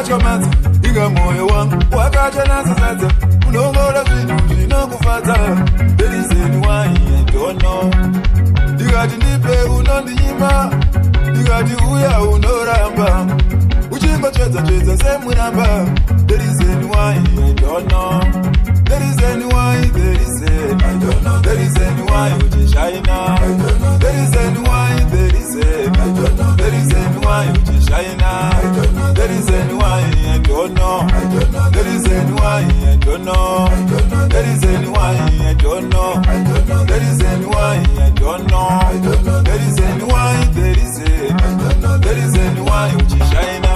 wakachomadza iga moyo wangu wakachanasasatsa unongora zvinhu zvinokufadza. There is any why I don't know. Ndikati ndipe unondinyima, ndikati uya unoramba uchimbotsvedza semuramba. There is any why I don't know. There is any why, there is any I don't know. There is any why uchishina I don't know. There is any why, there is any I don't know. There is any why uchishina I don't know. There is any why I don't know. I don't know. There is any why I don't know. I don't know. There is any why I don't know. I don't know. There is any why I don't know. I don't know. There is any why, there is any I don't know. There is any why uchishina.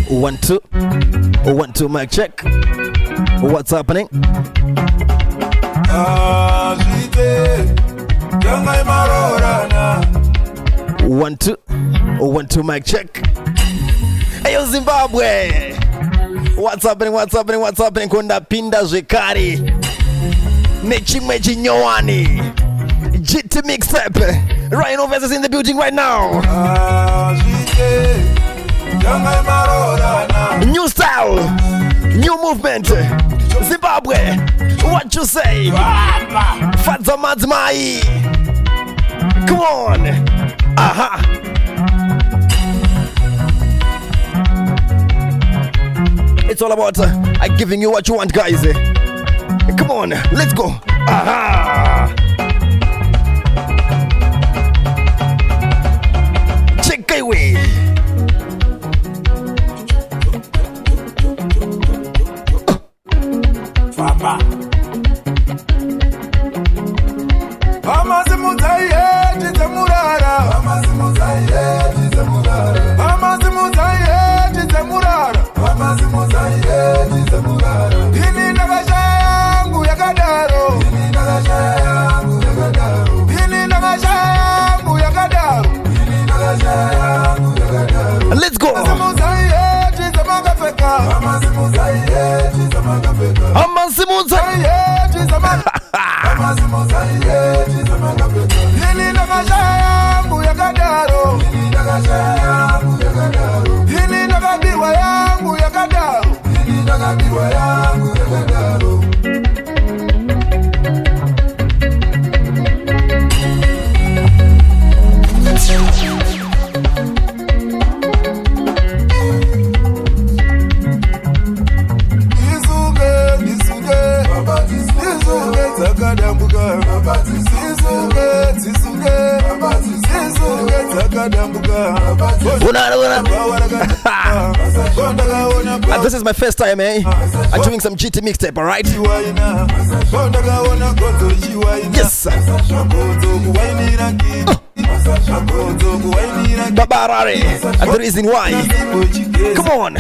1 2 1 2 mic check. What's happening? 1 2 1 2 mic check. Hey yo Zimbabwe, what's happening? What's happening? What's happening? Kunda pinda zvekare nechimwe chinyowani. JITI Mixtape. RYANOBVIOUS is in the building right now. New style, new movement. Zimbabwe, what you say? Fadza madzimai. Come on. Aha. It's all about giving you what you want, guys. Come on, let's go. Aha. Check away. Papa. Amazimuzaye tizemurara. Amazimuzaye tizemurara. Amazimuzaye tizemurara. Amazimuzaye tizemurara. Ini nakashangu yakadaro. Ini nakashangu yakadaro. Ini nakashangu yakadaro. Ini nakashangu yakadaro. Let's go. Amazimuzaye tizemagafeka. Amazimuzaye tizemagafeka. Amazimuzaye tizemagafeka. Amazimuzaye tizemagafeka. Ini nakashangu yakadaro. Ini nakashangu yakadaro. Ini nakabiwa yangu yakadaro. Ini nakabiwa yangu yakadaro. This is my first time, I'm doing some JITI Mixtape, alright? Yes. Baba Harare, and the reason why. Come on.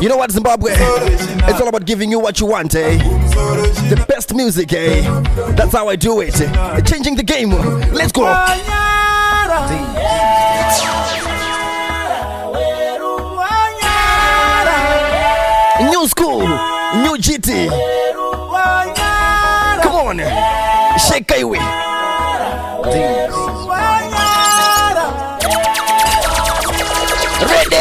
You know what, Zimbabwe? It's all about giving you what you want, the best music, That's how I do it. Changing the game. Let's go. New school, new JITI. Come on, shake away. Ready.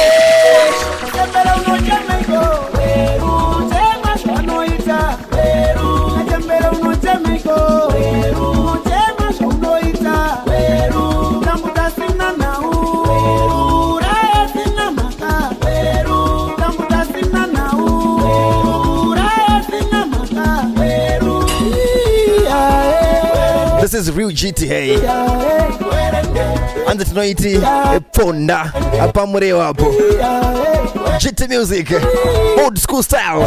This is real JITI, and it's noiti ponda apamureo hapo. JITI music, old school style.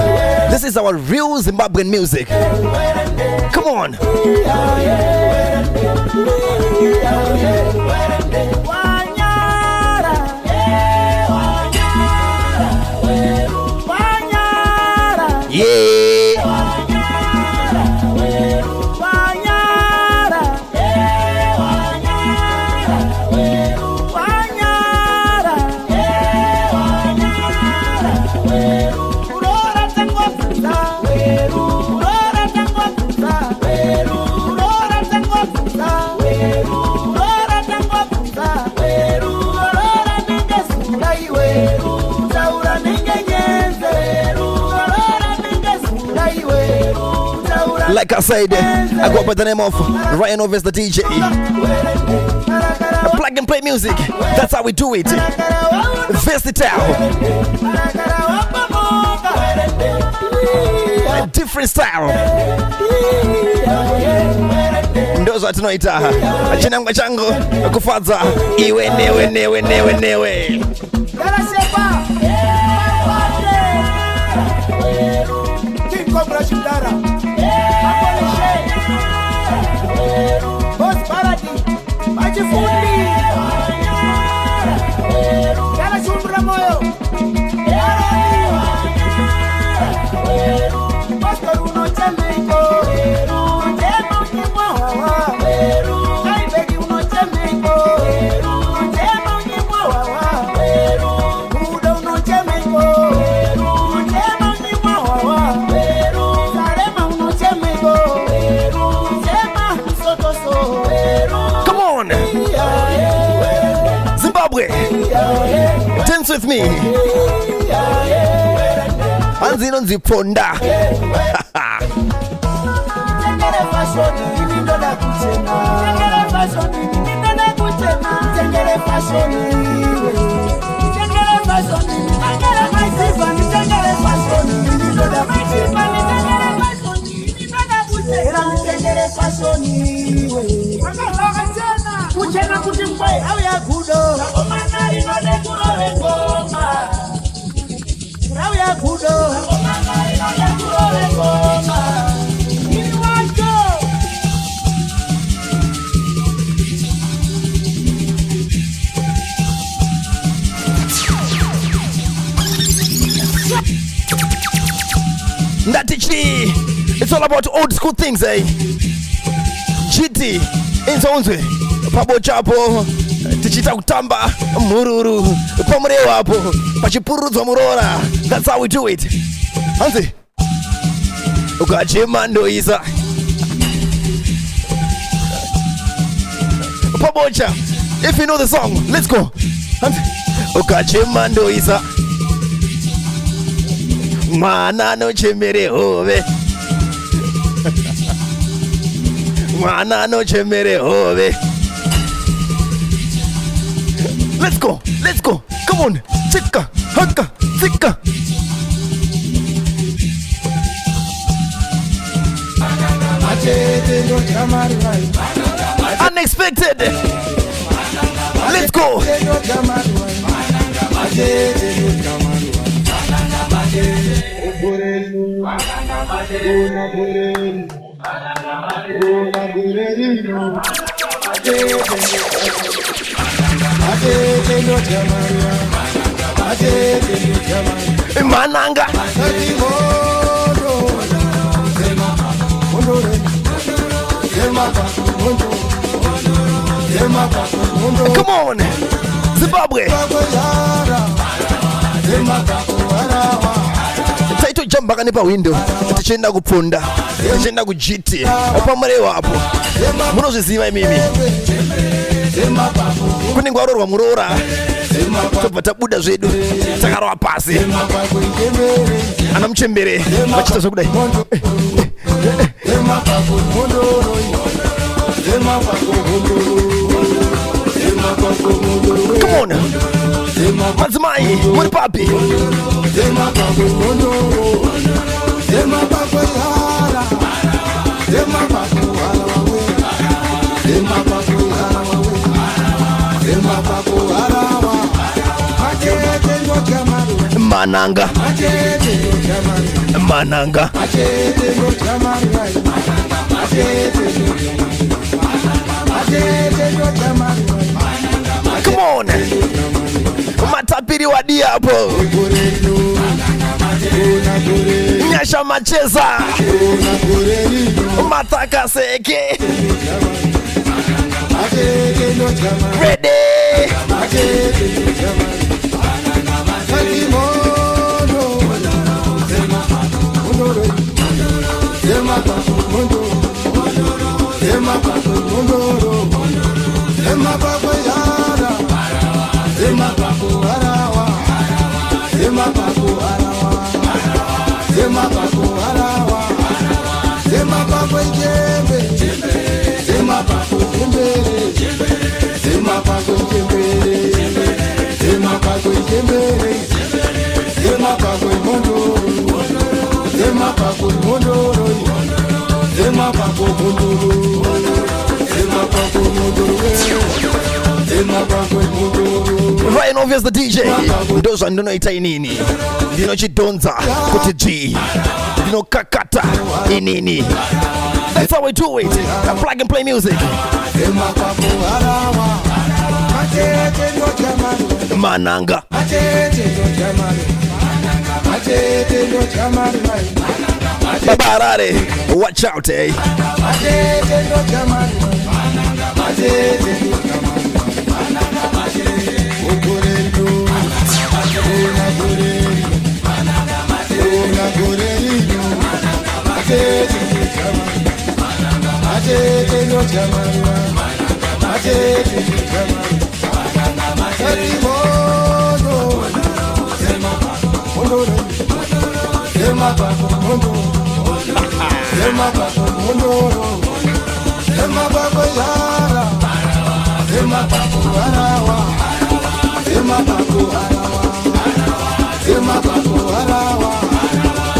This is our real Zimbabwean music. Come on. Like I said, I go by the name of RYANOBVIOUS the DJ. Plug and play music, that's how we do it. Versatile. A different style. Ndozo atinoita chinangwa changu kufadza iwe newe. Dance with me. Anzino nziponda. Kuchena kuti mbai au ya gudo akomangari no de kurove ngoma au ya gudo akomangari no de kurove ngoma ini wacho Ndatichi, it's all about old school things, eh? JITI Inzonzwe pabo chapo tichita kutamba mururu pamureo hapo pachipurudzwa murora. That's how we do it. Hanzi ukachema ndoisa pabocha. If you know the song, let's go. Hanzi ukachema ndoisa mwana no chemere hove mwana no chemere hove. Let's go, come on, chika, haka, zika. Unexpected. Let's go. Manhanga. Come on, Zimbabwe. Taito jump back on window. Tichenda kupunda, tichenda kujiti. Pamureo hapo. Munozviziva mimi. Kune ngwarorwa murora. Tobva tabuda zvedu takarwa pasi. Ana muchembere vachita zvekudai. Come on, madzimai muri papi? Manhanga. madiapo. Nyasha macheza. Mataka seke. Ready. RYANOBVIOUS the DJ. Ndoza ndono itainini. Dino chidonza kuti G. Dino kakata inini. That's how we do it. Plug and play music. Manhanga. Harare. Watch out, eh?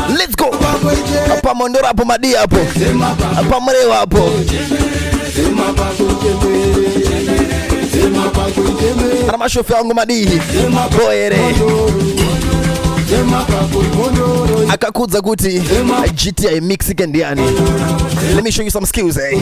Let's go. Apa mondora hapo madia hapo. Apa mrewa hapo. Ana mashofi wangu madihi. Boere. Akakuza kuti JITI Mexican yani. Let me show you some skills, eh?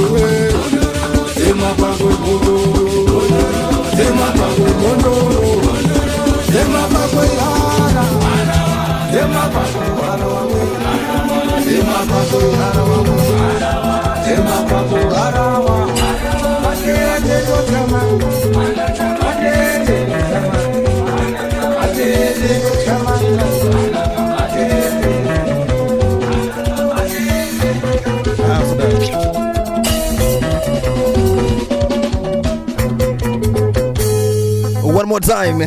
One more time.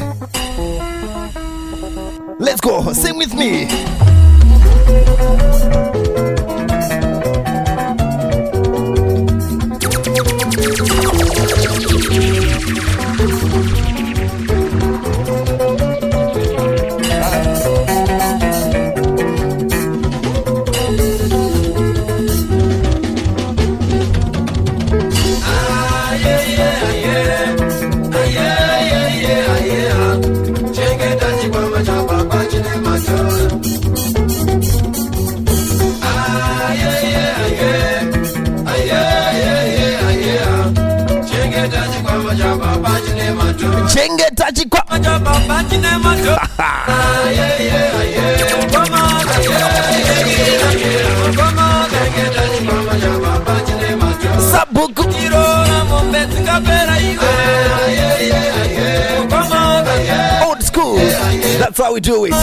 Let's go. Sing with me. Chenge tachi kwa Sabuku old school. That's how we do it.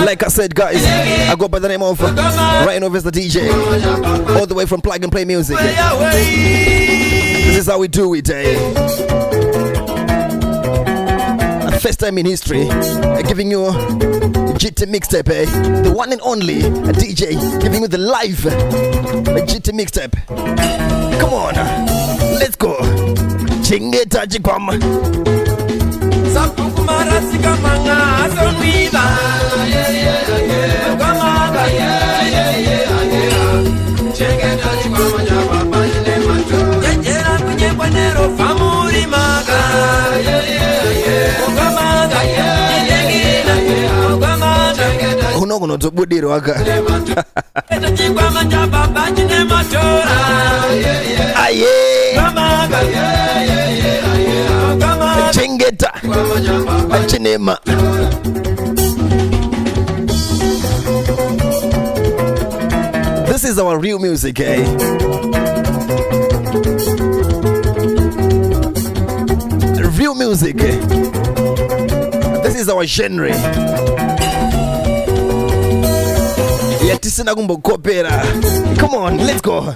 Like I said, guys, I go by the name of RYANOBVIOUS the DJ, all the way from Plug and Play Music. This is how we do it, eh? First time in history, giving you JITI Mixtape, eh? The one and only DJ giving you the live JITI Mixtape. Come on, let's go. Chinge taji kwama. Sapukumara sikamanga asonwiba. Kamanga chengeta chikama nyama pachine macho. Jejera kunyekwa nero famuri maga. Kamanga Kamanga unogono tobudiro waka. Chikama nyama pachine matora. Aye. Kamanga chengeta chinema. This is our real music, eh? Real music. This is our genre. Yatisina kumbo kopera. Come on, let's go.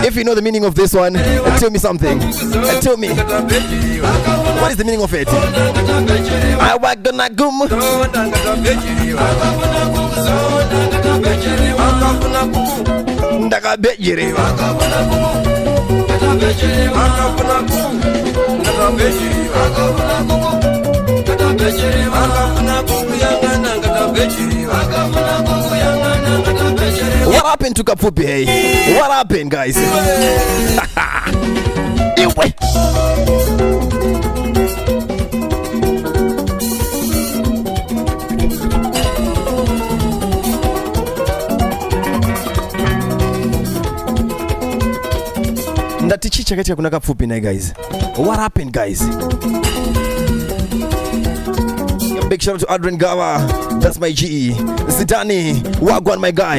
If you know the meaning of this one, tell me something. Tell me. What is the meaning of it? I walk the nagum. What happened to kapfupi? Hey? What happened, guys? Ndatichicha katika kuna kapfupi na guys. What happened, guys? Big shout out to Adrian Gawa. That's my GE. Zidani, Wagwan, my guy.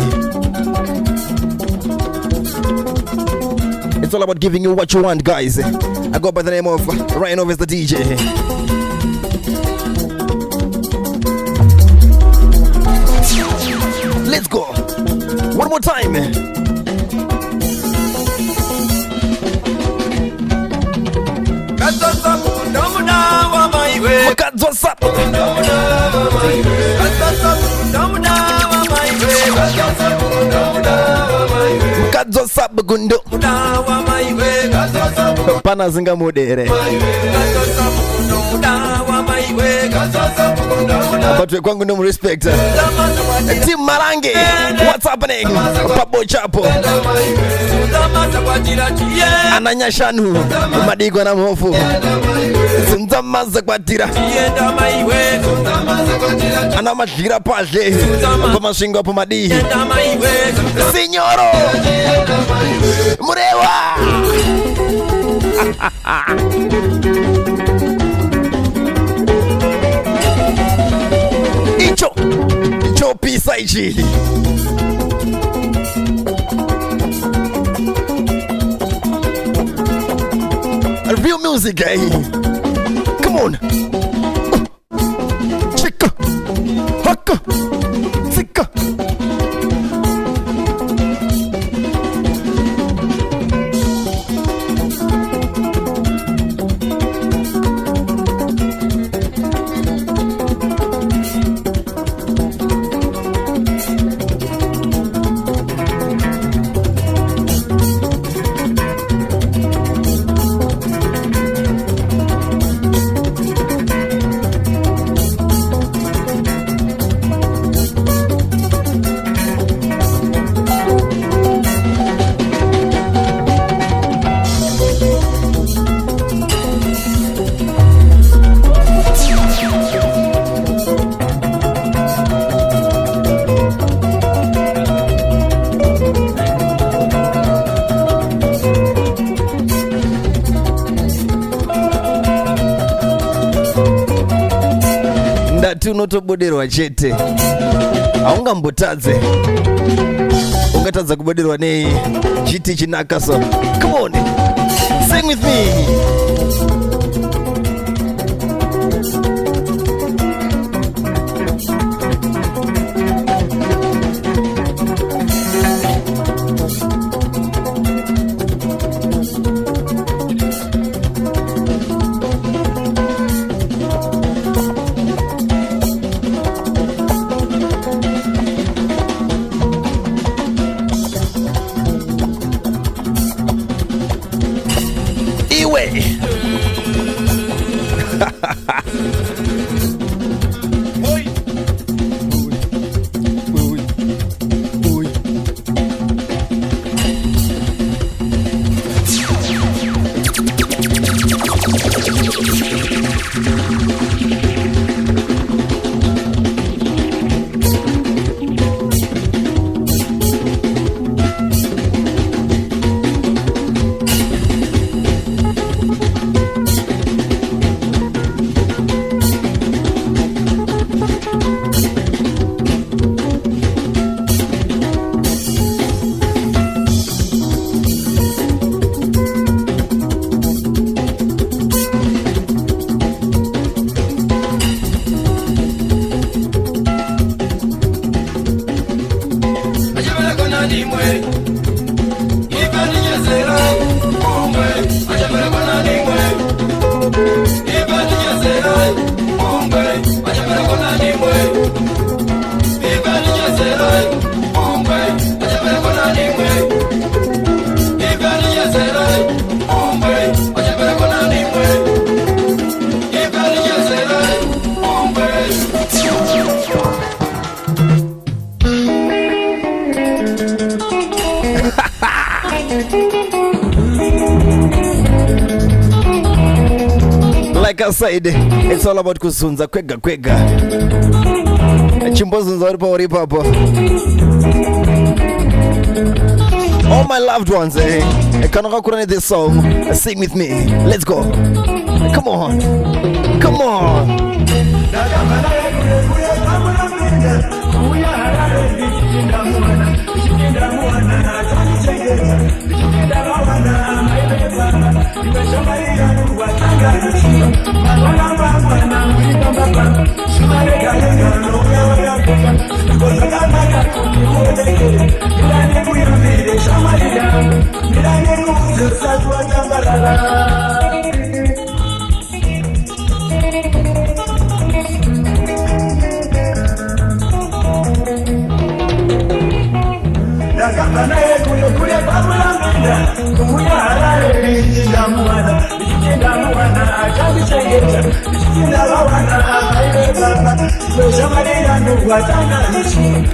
It's all about giving you what you want, guys. I go by the name of RYANOBVIOUS, the DJ. Let's go. One more time. Gundo pana zinga modere but we kwangu no respect Team Marange, what's happening? Pabo Chapo Ananya Shanu Madigo na mhofu Zamaza kwa tira Anamashira pale Pama shingo po madi Signoro Murewa Icho Pisa ichi music, eh? Come on. Chika. Haka. Sika. Unotoboderwa chete aungambotadze ungatadza kuboderwa nei JITI chinaka. So come on, sing with me. Like I said, it's all about kuzunza kwega kwega. Chimbozunza uri papo. All my loved ones, kanoka kurani this song. Sing with me. Let's go. Come on. Come on.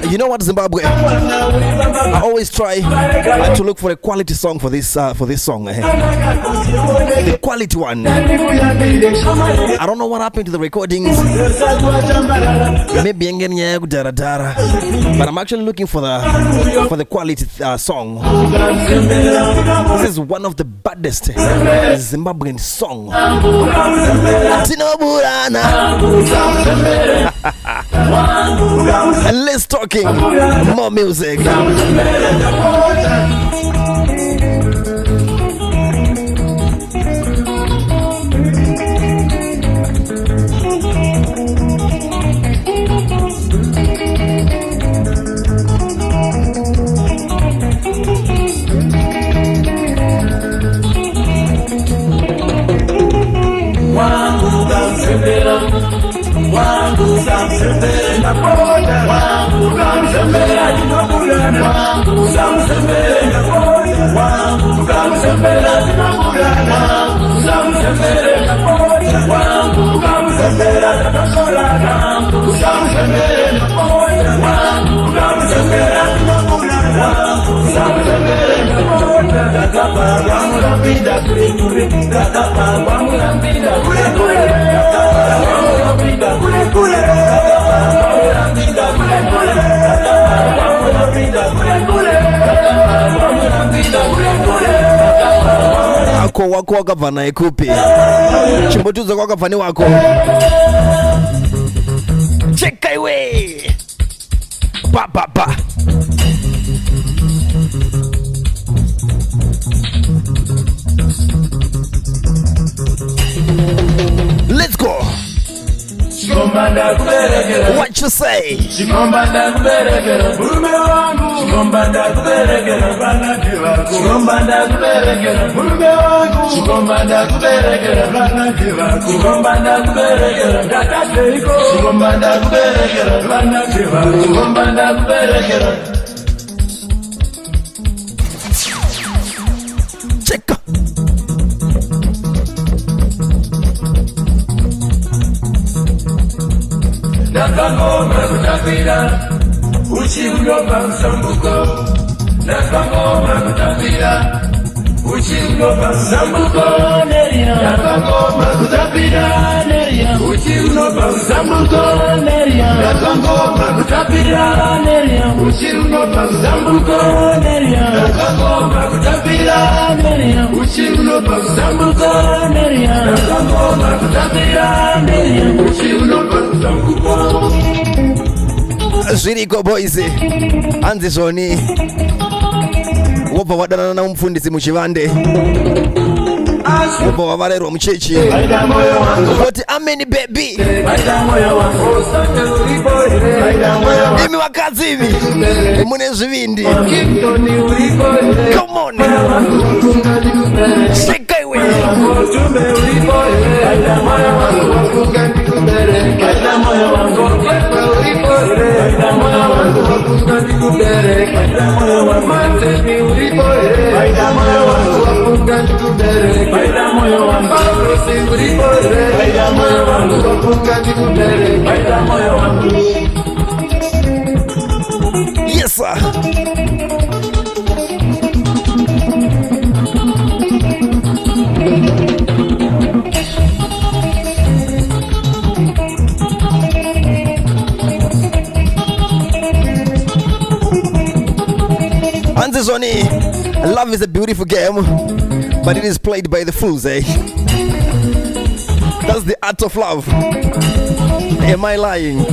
You know what, Zimbabwe? I always try to look for a quality song for this song. The quality one. I don't know what happened to the recordings. Maybe but I'm actually looking for the quality song. This is one of the baddest Zimbabwean song. And let's talking more music. Ako wako wakavana ekupi chimbotuza kwa kavani wako cheka iwe pa pa pa. Let's go. What you say? Check. Nakangoma kutapira uchiulopa msambuko. Nakangoma kutapira uchiulopa msambuko. Nakangoma kutapira uchiulopa msambuko. Nakangoma kutapira uchiulopa msambuko. Nakangoma kutapira uchiulopa msambuko. Nakangoma kutapira uchiulopa msambuko. Zviriko boys anzi zvoni wobva wadanana namufundisi muchivande wobva wavarerwa muchechi kuti ameni baby imi vakadzi imi mune zvivindi come on sheka iwe yes sir. Anzizoni, love is a beautiful game, but it is played by the fools, eh? That's the art of love. Am I lying?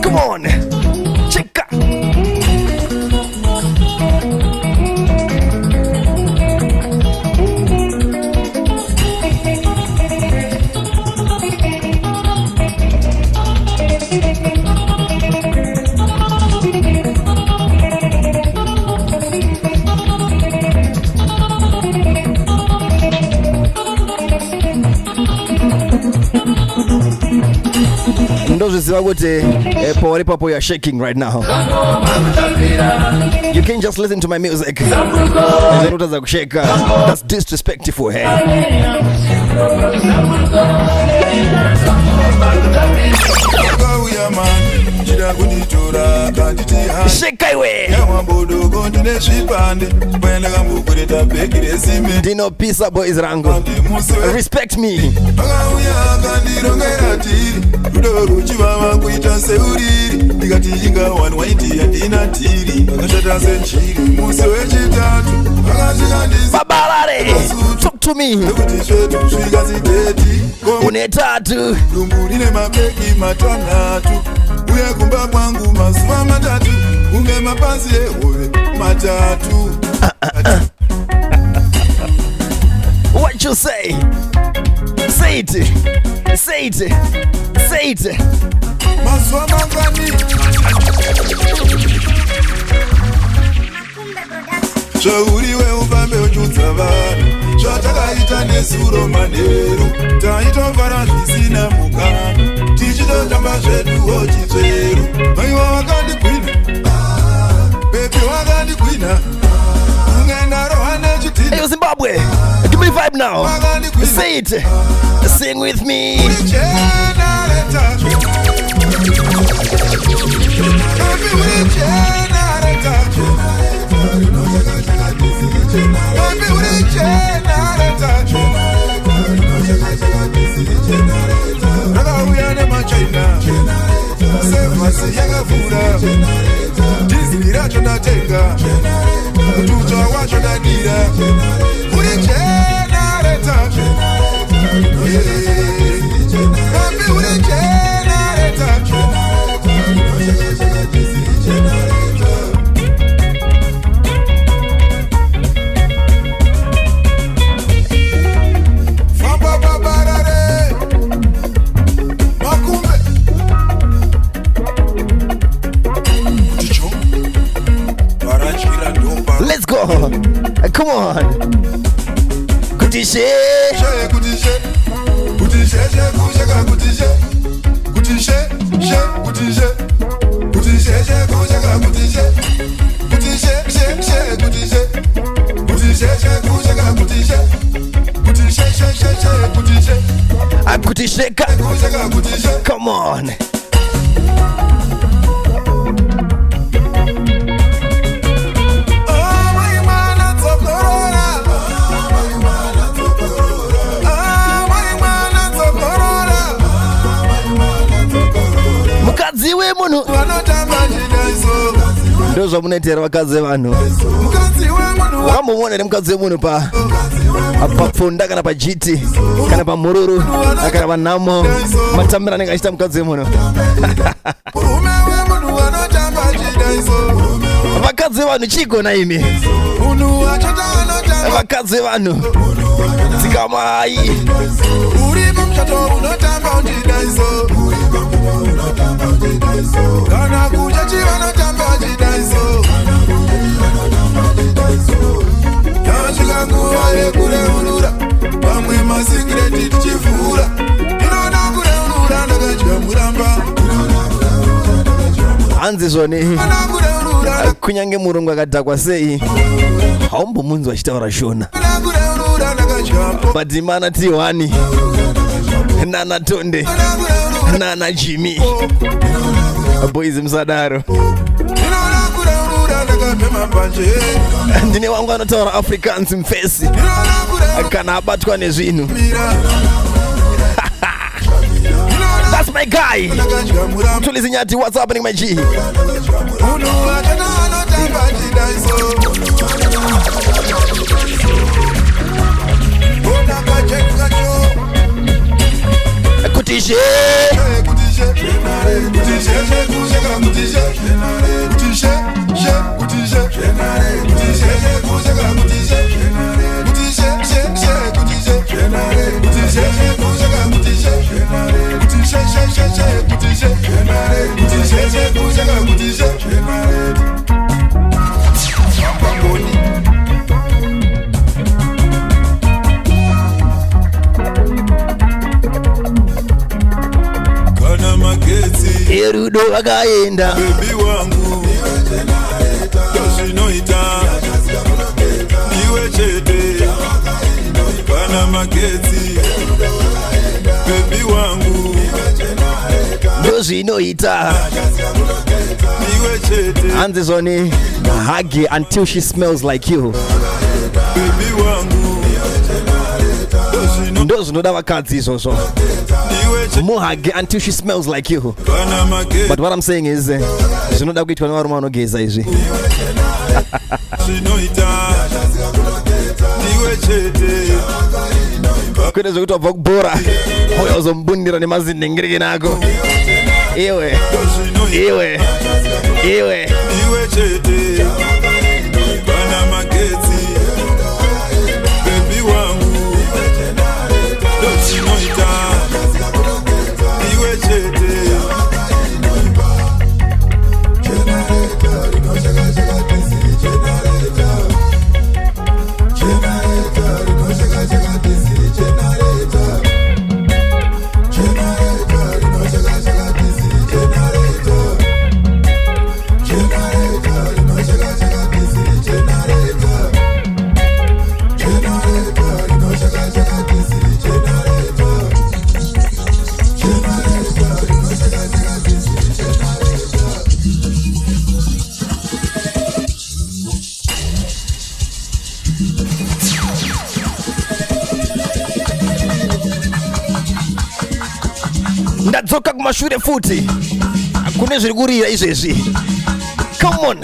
Come on, check out. Ndozviziva kuti pauri papo you are shaking right now. You can't just listen to my music and then utadza kusheka. That's disrespectful, hey. Sheka iwe Dino Pisa boys rango. Respect me. Babalare, talk to me. Unetatu Lumburine mabeki matanatu Uye kumba kwangu masuwa matatu Unge mapasi ewe matatu What you say? Say it. Say it. Say it. Masuwa mangani Shauriwe ufambe ujutsa vanhu Shatakaita nesuro manheru Taito mvara zvisina muka now. Say it. Sing with me. Let's go. Come on. Kutishe. Kutisheka. Come on. Mukadziwe munhu ndozvo munoitera vakadzi vanhu. Wakambomuona mukadzi wemunhu papfunda kana pajiti kana pamururu kana panhamo matambira anenge achita mukadzi wemunhu. Vakadzi vanhu chigona imi. Vakadzi vanhu dzikamai. Kana kuja chivano tamba chidaiso. Yachika nguva yekureurura. Pamwe masikireti tichivhura. Inoda kureurura ndakadya muramba. Hanzi zvoni kunyange murungu akadhakwa sei haumbomunzwa achitaura shona. But mana T1 Nana Tonde Nana Jimmy boys msadaro ndine wangu anotaura Africans mfesi kana abatwa nezvinhu. That's my guy. Tulizinyati, what's happening my G? Kutishe Erudo akaenda baby wangu yosinoita iwe chete kana magetsi baby wangu yosinoita iwe chete hands on hug until she smells like you baby wangu ndo zvinoda vakadzi izvozvo. Muhage until she smells like you. But what I'm saying is zvinoda kuitwa nevarume vanogeza izvi. Kwete zvokuti wabva kubhora uya uzombundira nemazinhengerekeni ako. Iwe chete kana magetsi baby wangu dosinoita iwe chete generator ndadzoka kumashure futi kune zviri kurira izvezvi. Come on.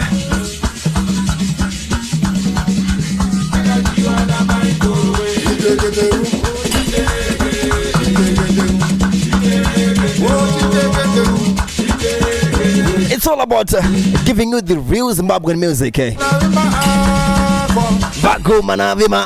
It's all about giving you the real Zimbabwean music, eh? Vago manavima.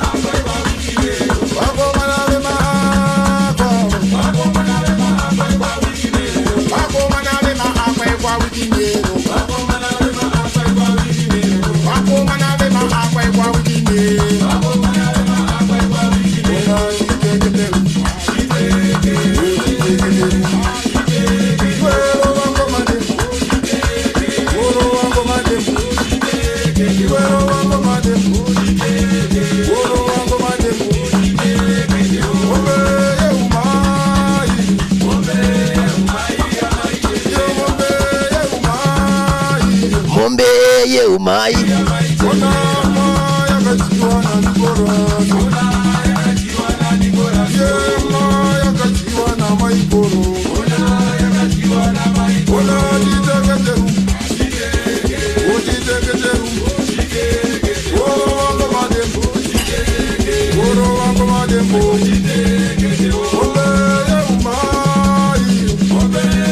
Mombe ye umai.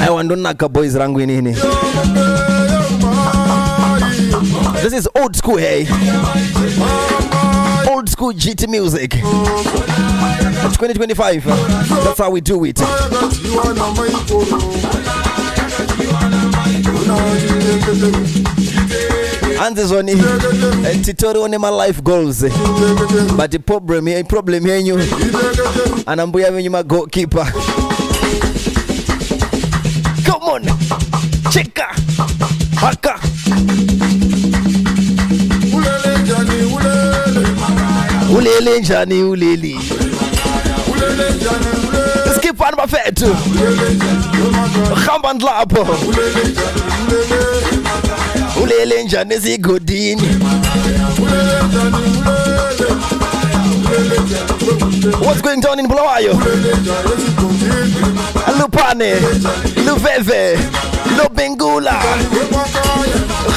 I want to knock a boys rangu ini. This is old school, hey. Old school JITI music. 2025. That's how we do it. And this one, tutorial on my life goals. But the problem here, you. And I'm going my goalkeeper. Come on, cheka, haka. Ulele njani uleli. Skip on mafetu. Khamba ndlapo. Ulele njani zigodini. What's going on in Bulawayo? Lupane, Luveve, Lobengula.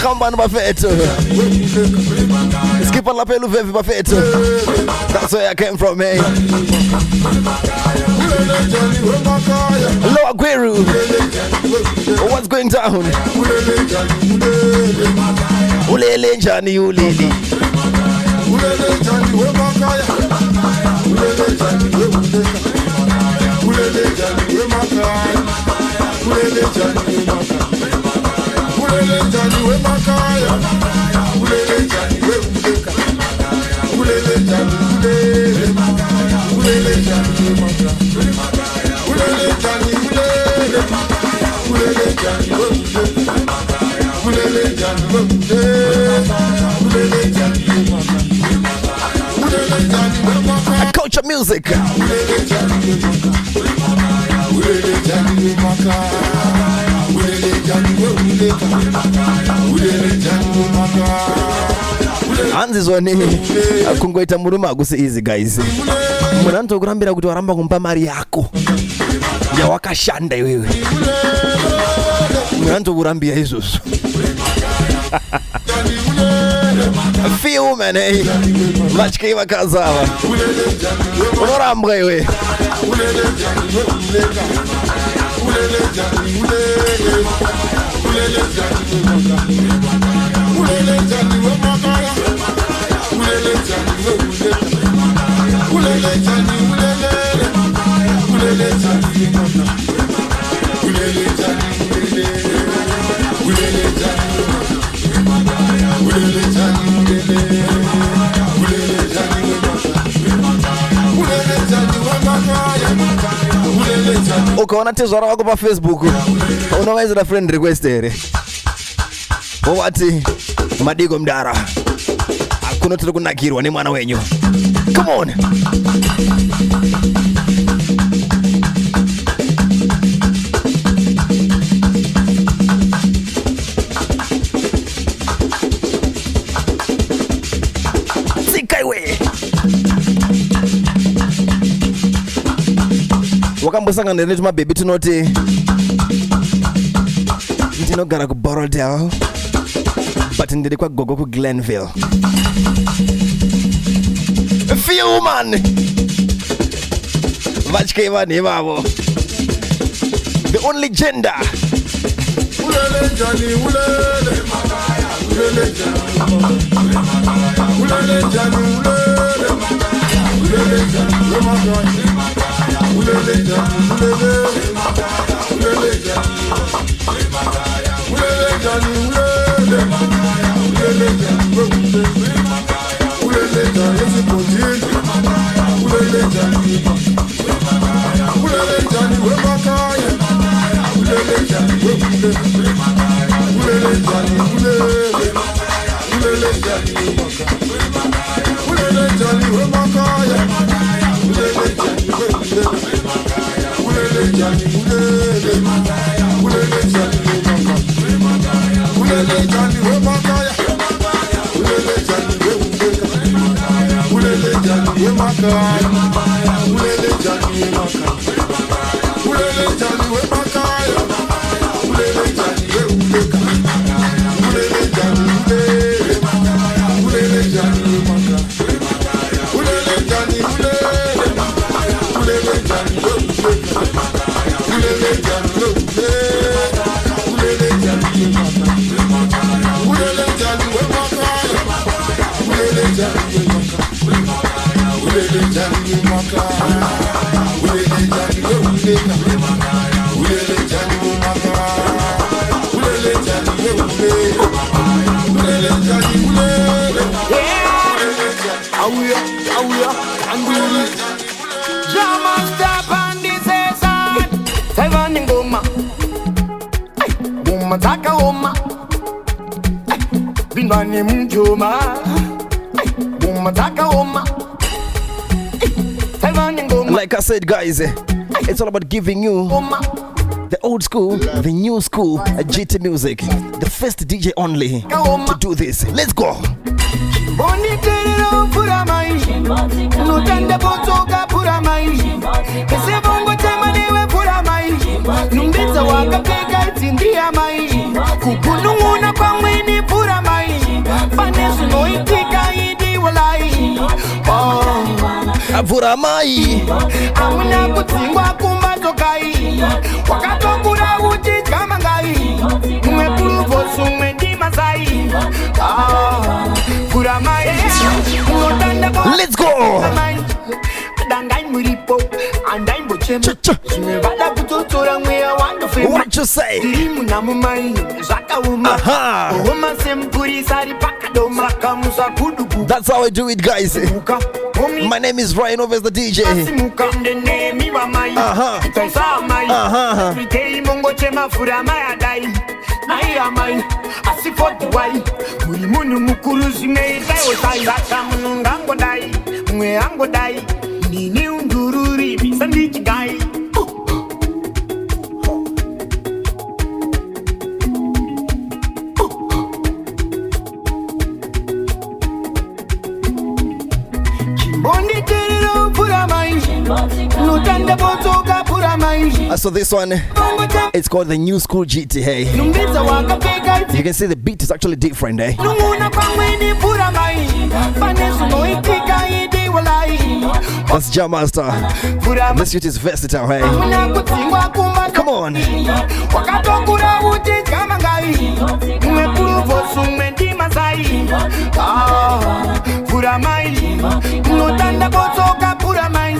Khamba mafetu. Skip on la pelu Luveve mafetu. That's where I came from, eh? Lower Gweru. What's going down? Ulele njani uleli. Culture music. And this one kungoita muruma kusi easy guys. Mwananto kurambira kuti waramba kumpa mari yako. Ya wakashanda wewe. Mwananto kurambia izos. Few man, eh? Machke wakazawa. Unorambwa wewe. Ukaona tezwara wako pa Facebook unaweza friend request here. Wati Madigo Mdara akuno tuli kunakirwa ni mwana wenyu. Come on. wakambosanga netu mababy tunoti ndinogara ku Borodale but ndiri kwa gogo ku Glenville. Few man vachke vani vavo the only gender ulele jani ulele ulele jani ulele jani ulele jani ulele jani Like I said, guys, it's all about giving you the old school, the new school, JITI music. The first DJ only to do this. Let's go. Avuramai amuna kutingwa kumbatokai wakatokura uti kama ngai umepuluvo sumwendi masai Vuramai. Let's go. What you say? That's how I do it, guys. My name is RYANOBVIOUS, the DJ. So this one, it's called the new school JITI. Hey, you can see the beat is actually different. Eh? That's Jam Master. This shit is versatile. Hey, come on.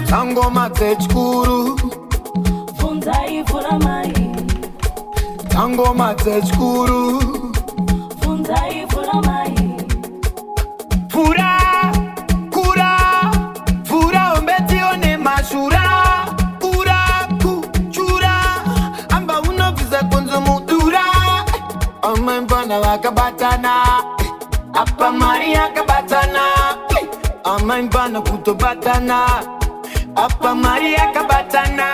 Tango matete sekuru. Tango matete sekuru. Fura, cura, fura ombeti one mashura. Cura, kuchura, amba uno visa konzo mutura. Amembana wakabatana, apa Maria kabatana. Amembana kutobatana, apa Maria kabatana.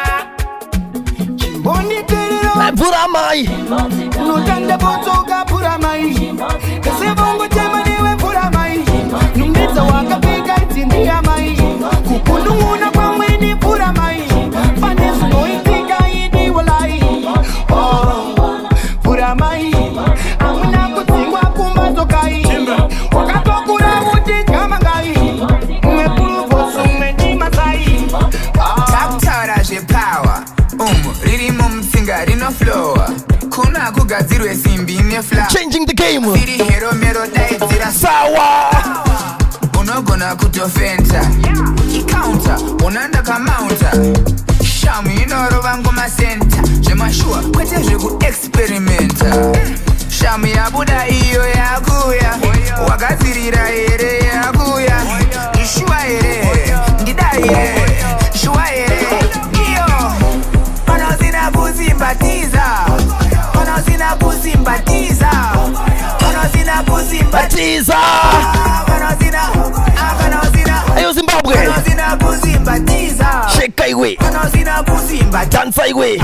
Vuramai Nutanda botoga Vuramai Kasebongo temaniwe Vuramai Numbiza wakapika itindia mai Kukununa kwa mweni Vuramai Panesu noi mutsinga rino flowa kuna kugadzirwe simbi neflower. Changing the game. Siri hero mero daidzira sawa. Unogona kutofenta ikaunta unanda kamaunta shamu inorova ngoma center zvemashua kwete zvekuexperimenta. Shamu yabuda iyo yakuya wagadzirira here yakuya ishua here ndida here shua here iyo panozina kuzimbatiza panozina kuzimbatiza panozina kuzimbatiza panozina ayo Zimbabwe panozina kuzimbatiza shake iwe panozina kuzimbatiza dansa iwe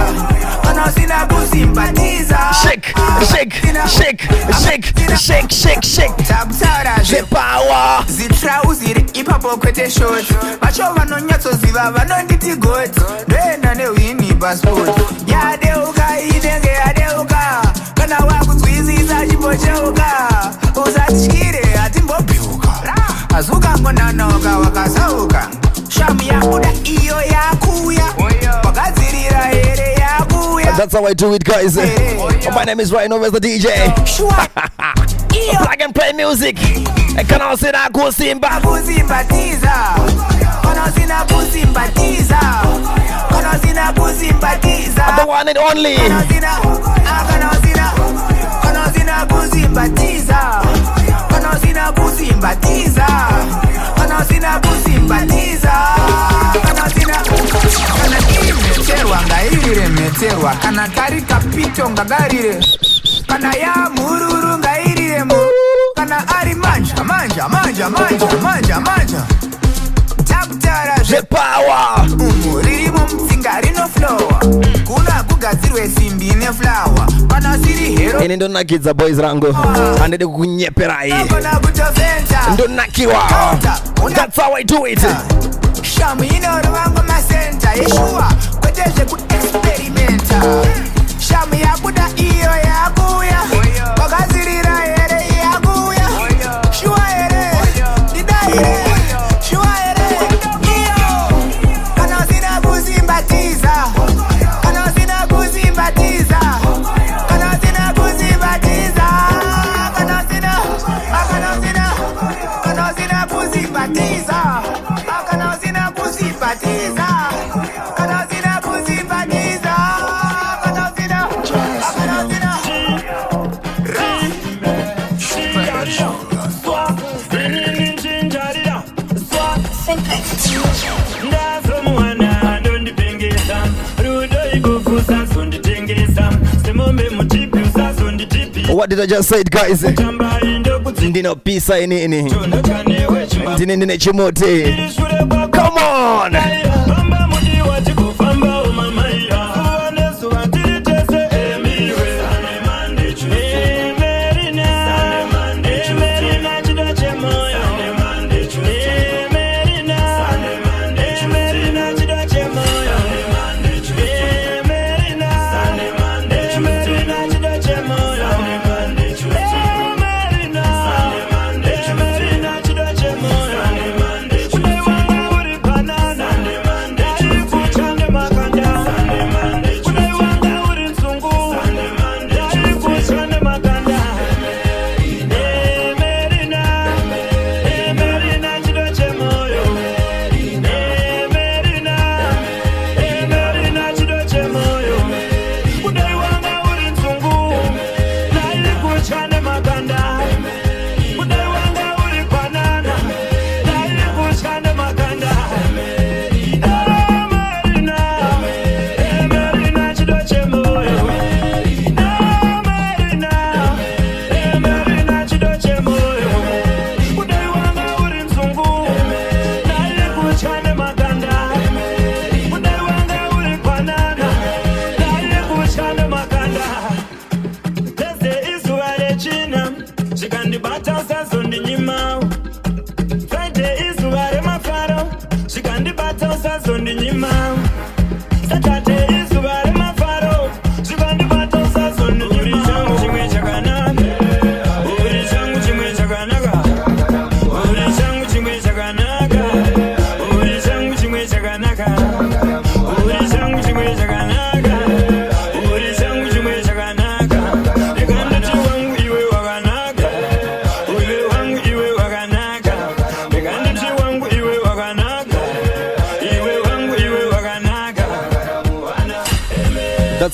panozina kuzimbatiza shake shake shake shake shake shake shake tabutara zvepawa zitrauziri ipapo kwete short vacho vanonyatsoziva vanonditi god ndoenda nehwini passport yadeuka inenge yadeuka kana wakudzwisisa chimbocheuka usatyire hatimbobiuka azukangonanoka wakazauka shamu yabuda iyo yakuya wakadzirira here yakuya. That's how I do it, guys. My name is RYANOBVIOUS the DJ. Plug and play music. I can also not go Simba. Kuzimbatiza panozina kuzimbatiza panozina kuzimbatiza The one and only panozina kuzimbatiza panozina kuzimbatiza panozina kuzimbatiza panozina kana imeterwa ngairire meterwa kana kari kapito ngagarire kana ya mururu ngairire mu kana ari manja manja manja manja manja manja tabutara zvepawa ririmo mutsinga rino flowa kuna kugadzirwe simbi neflower kana siri hero ini ndonakidza boys rangu handidi kukunyeperai kana kutofenta ndonakiwa. That's how I do it. shamu inorova ngoma center yeshua kwete zvekuexperimenta. Shamu yabuda iyo yakuya wakadzirira here yakuya shua here ndida here shua here iyo kanozina kuzimbatiza kanozina kuzimbatiza kanozina kuzimbatiza kanozina kuzimbatiza kanozina kuzimbatiza kanozina kuzimbatiza What did I just say, guys? Ndino pisa ini ndine chimote. Come on.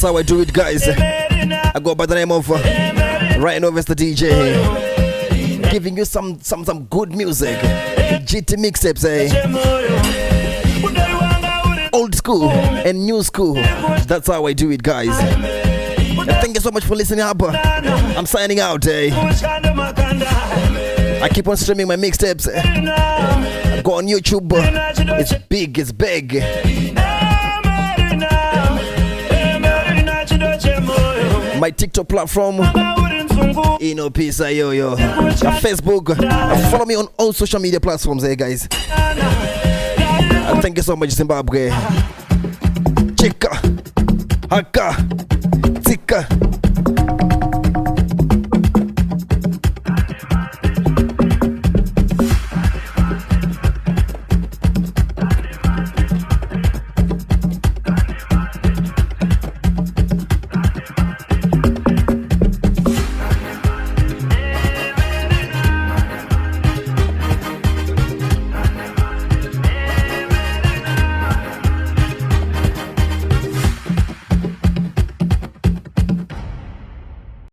That's how I do it, guys. I go by the name of RYANOBVIOUS the DJ, giving you some good music. JITI mixtapes, old school and new school. That's how I do it, guys. Thank you so much for listening up. I'm signing out. I keep on streaming my mixtapes. Go on YouTube. It's big, it's big. My TikTok platform, Pisa yo. Facebook. Follow me on all social media platforms, guys. Thank you so much, Zimbabwe. Chika, haka, tika.